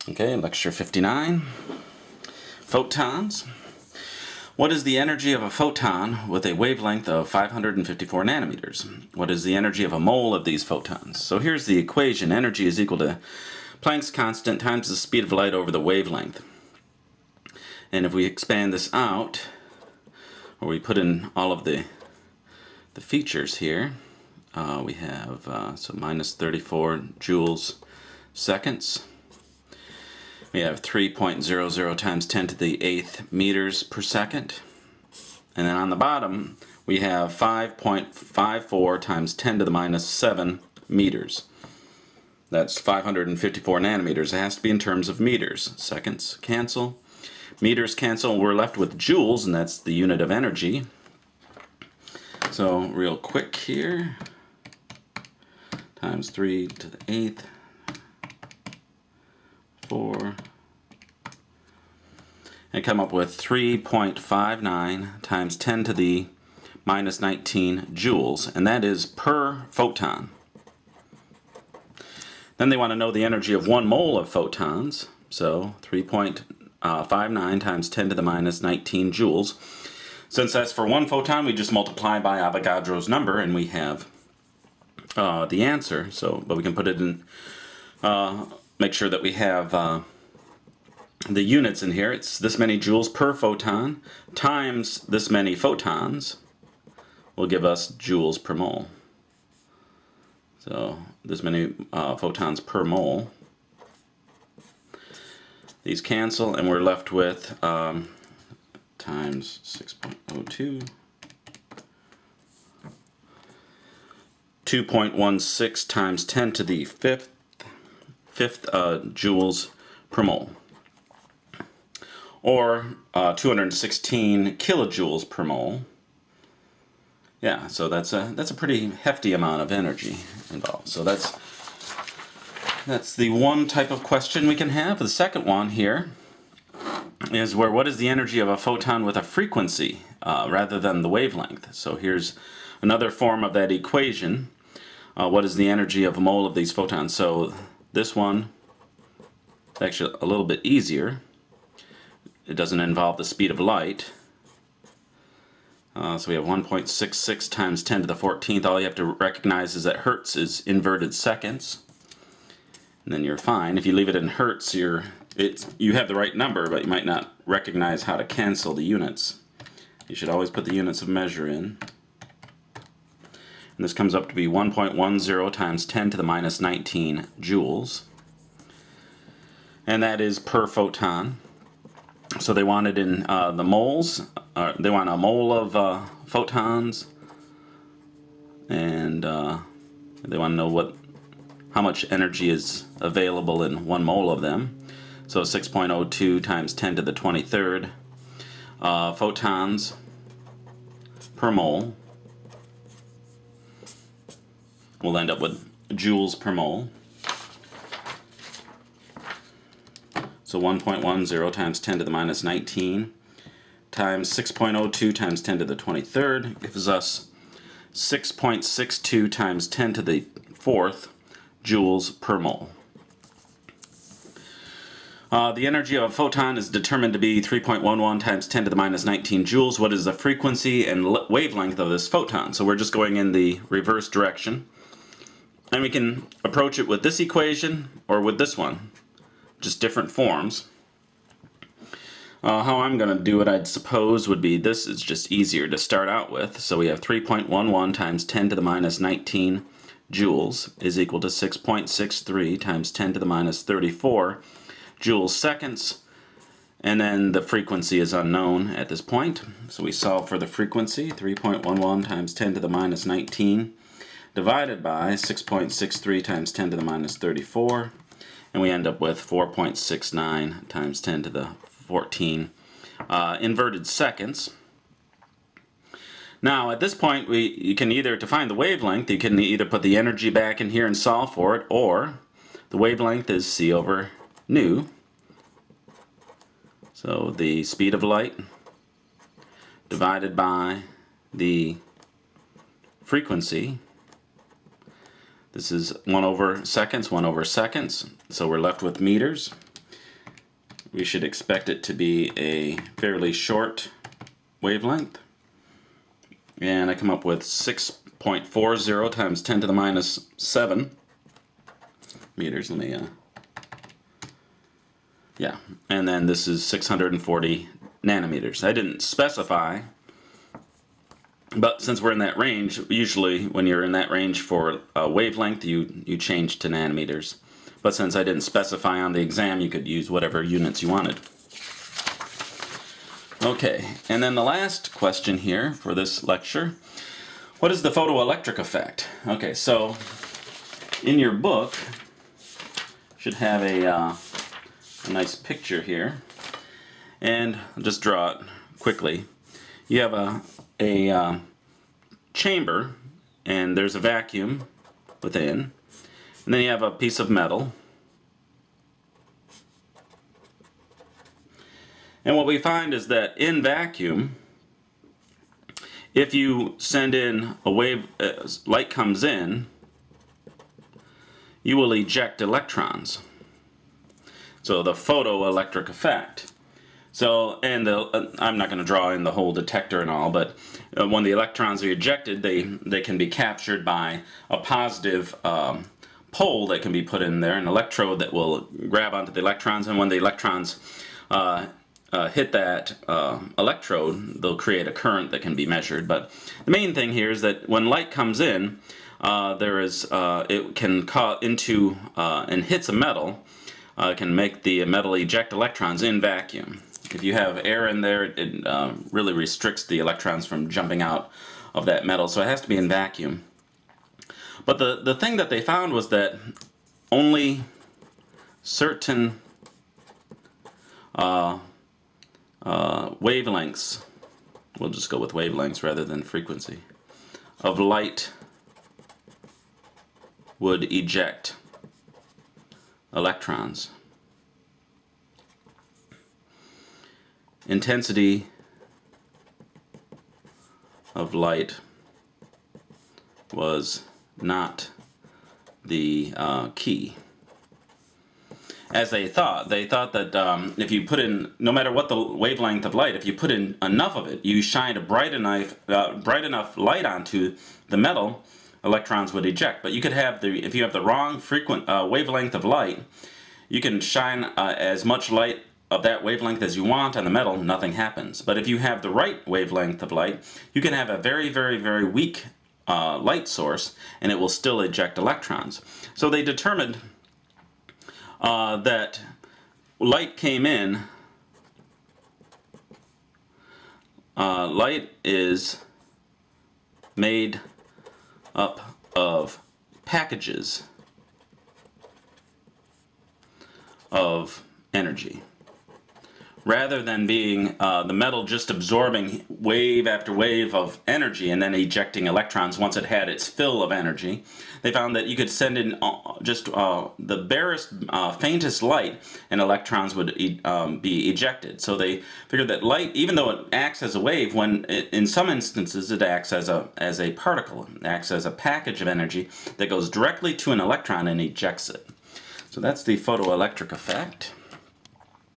Okay, lecture 59, photons. What is the energy of a photon with a wavelength of 554 nanometers? What is the energy of a mole of these photons? So here's the equation. Energy is equal to Planck's constant times the speed of light over the wavelength. And if we expand this out, or we put in all of the features here, we have so minus 34 joules seconds. We have 3.00 times 10 to the 8th meters per second. And then on the bottom, we have 5.54 times 10 to the minus 7 meters. That's 554 nanometers. It has to be in terms of meters. Seconds cancel. Meters cancel. We're left with joules, and that's the unit of energy. So real quick here. Times 3 to the 8th. 4, and come up with 3.59 times 10 to the minus 19 joules, and that is per photon. Then they want to know the energy of 1 mole of photons, so 3.59 times 10 to the minus 19 joules. Since that's for 1 photon, we just multiply by Avogadro's number, and we have the answer. So, but we can put it in. Make sure that we have the units in here. It's this many joules per photon times this many photons will give us joules per mole. So this many photons per mole. These cancel, and we're left with times 6.02, 2.16 times 10 to the fifth joules per mole, or 216 kilojoules per mole. Yeah, so that's a pretty hefty amount of energy involved. So that's the one type of question we can have. The second one here is what is the energy of a photon with a frequency rather than the wavelength? So here's another form of that equation. What is the energy of a mole of these photons? So this one is actually a little bit easier. It doesn't involve the speed of light. So we have 1.66 times 10 to the 14th. All you have to recognize is that hertz is inverted seconds. And then you're fine. If you leave it in hertz, you have the right number, but you might not recognize how to cancel the units. You should always put the units of measure in. And this comes up to be 1.10 times 10 to the minus 19 joules. And that is per photon. So they want it in the moles. They want a mole of photons. And they want to know how much energy is available in 1 mole of them. So 6.02 times 10 to the 23rd photons per mole. We'll end up with joules per mole. So 1.10 times 10 to the minus 19 times 6.02 times 10 to the 23rd gives us 6.62 times 10 to the 4th joules per mole. The energy of a photon is determined to be 3.11 times 10 to the minus 19 joules. What is the frequency and wavelength of this photon? So we're just going in the reverse direction. And we can approach it with this equation or with this one, just different forms. How I'm going to do it, I'd suppose, would be this is just easier to start out with. So we have 3.11 times 10 to the minus 19 joules is equal to 6.63 times 10 to the minus 34 joules seconds. And then the frequency is unknown at this point. So we solve for the frequency, 3.11 times 10 to the minus 19 divided by 6.63 times 10 to the minus 34, and we end up with 4.69 times 10 to the 14 inverted seconds. Now at this point you can either, to find the wavelength, you can either put the energy back in here and solve for it, or the wavelength is c over nu. So the speed of light divided by the frequency. This is 1 over seconds, 1 over seconds. So we're left with meters. we should expect it to be a fairly short wavelength. And I come up with 6.40 times 10 to the minus 7 meters. Let me, yeah, and then this is 640 nanometers. I didn't specify, but since we're in that range, usually when you're in that range for a wavelength, you change to nanometers. But since I didn't specify on the exam, you could use whatever units you wanted. Okay, and then the last question here for this lecture. What is the photoelectric effect? Okay, so in your book, you should have a nice picture here. And I'll just draw it quickly. You have a chamber, and there's a vacuum within. And then you have a piece of metal. And what we find is that in vacuum, if you send in a wave, light comes in, you will eject electrons. So the photoelectric effect. So, and I'm not going to draw in the whole detector and all, but when the electrons are ejected, they can be captured by a positive pole that can be put in there, an electrode that will grab onto the electrons, and when the electrons hit that electrode, they'll create a current that can be measured. But the main thing here is that when light comes in, it can cut into and hits a metal. Can make the metal eject electrons in vacuum. If you have air in there, it really restricts the electrons from jumping out of that metal, so it has to be in vacuum. But the thing that they found was that only certain wavelengths, we'll just go with wavelengths rather than frequency, of light would eject electrons. Intensity of light was not the key. As they thought that if you put in, no matter what the wavelength of light, if you put in enough of it, you shine a bright enough light onto the metal, electrons would eject. But you could have if you have the wrong wavelength of light, you can shine as much light of that wavelength as you want on the metal, nothing happens. But if you have the right wavelength of light, you can have a very, very, very weak light source, and it will still eject electrons. So they determined that light came in. Light is made up of packages of energy, rather than being the metal just absorbing wave after wave of energy and then ejecting electrons once it had its fill of energy. They found that you could send in just the barest, faintest light, and electrons would be ejected. So they figured that light, even though it acts as a wave, in some instances it acts as a particle, it acts as a package of energy that goes directly to an electron and ejects it. So that's the photoelectric effect.